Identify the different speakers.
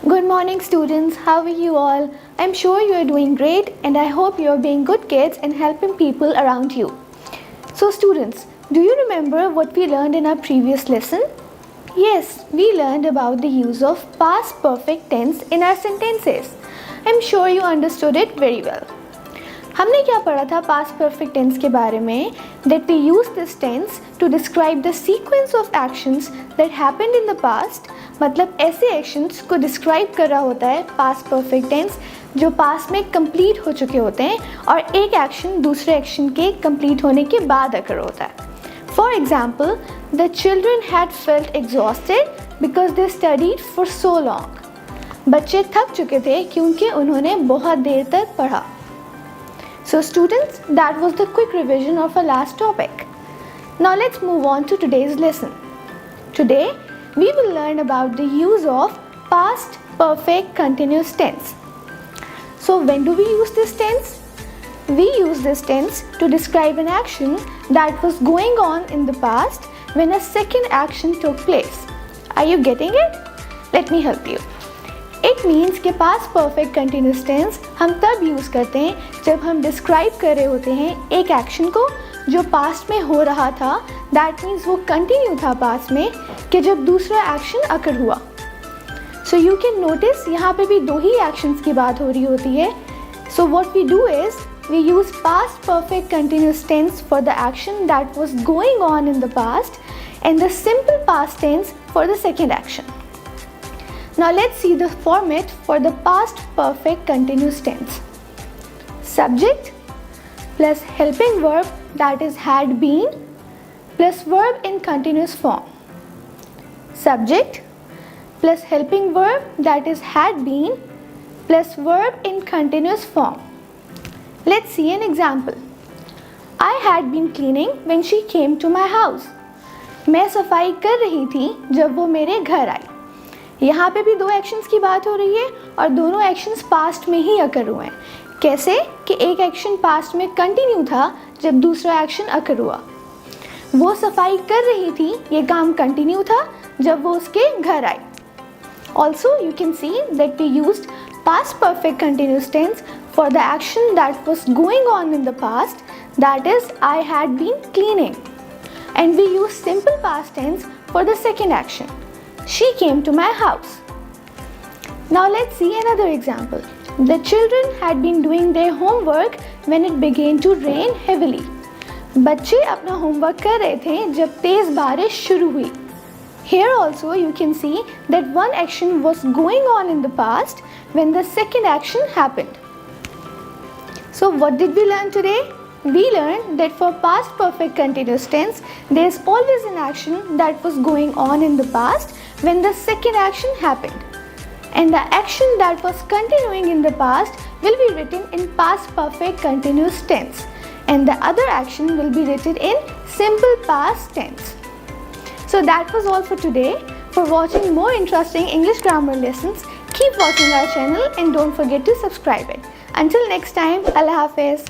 Speaker 1: Good morning students, how are you all? I'm sure you are doing great and I hope you are being good kids and helping people around you. So students, do you remember what we learned in our previous lesson? Yes, we learned about the use of past perfect tense in our sentences. I'm sure you understood it very well. हमने क्या पढ़ा था past perfect tense के बारे में? That we use this tense to describe the sequence of actions that happened in the past. मतलब ऐसे actions को डिस्क्राइब कर रहा होता है पास्ट परफेक्ट टेंस जो पास्ट में कंप्लीट हो चुके होते हैं और एक एक्शन दूसरे एक्शन के कंप्लीट होने के बाद अकर होता है. For example, the children had felt exhausted because they studied for so long. बच्चे थक चुके थे क्योंकि उन्होंने बहुत देर तक पढ़ा. So students, that was the quick revision of our last topic. Now let's move on to today's lesson. Today, we will learn about the use of past perfect continuous tense. So when do we use this tense? We use this tense to describe an action that was going on in the past when a second action took place. Are you getting it? Let me help you. It means कि past perfect continuous tense हम तब use करते हैं जब हम describe कर रहे होते हैं एक एक्शन को जो पास्ट में हो रहा था. दैट मीन्स वो कंटिन्यू था पास्ट में कि जब दूसरा एक्शन अकर हुआ. सो यू कैन नोटिस यहाँ पे भी दो ही एक्शंस की बात हो रही होती है. So what we do is we use past perfect continuous tense for the action that was going on in the past and the simple past tense for the second action. Now let's see the format for the past perfect continuous tense. Subject plus helping verb that is had been plus verb in continuous form. Subject plus helping verb that is had been plus verb in continuous form. Let's see an example. I had been cleaning when she came to my house. मैं सफाई कर रही थी जब वो मेरे घर आई. यहाँ पे भी दो एक्शंस की बात हो रही है और दोनों एक्शंस पास्ट में ही अकर हुए हैं. कैसे कि एक एक्शन पास्ट में कंटिन्यू था जब दूसरा एक्शन अकर हुआ. वो सफाई कर रही थी, ये काम कंटिन्यू था जब वो उसके घर आई. Also you can see that we used past perfect continuous tense for the action that was going on in the past, that is I had been cleaning, and we use simple past tense for the second action. She came to my house. Now let's see another example. The children had been doing their homework when it began to rain heavily. बच्चे अपना homework कर रहे थे जब तेज बारिश शुरू हुई. Here also you can see that one action was going on in the past when the second action happened. So what did we learn today? We learned that for past perfect continuous tense, there is always an action that was going on in the past when the second action happened. And the action that was continuing in the past will be written in past perfect continuous tense. And the other action will be written in simple past tense. So that was all for today. For watching more interesting English grammar lessons, keep watching our channel and don't forget to subscribe it. Until next time, Allah Hafiz.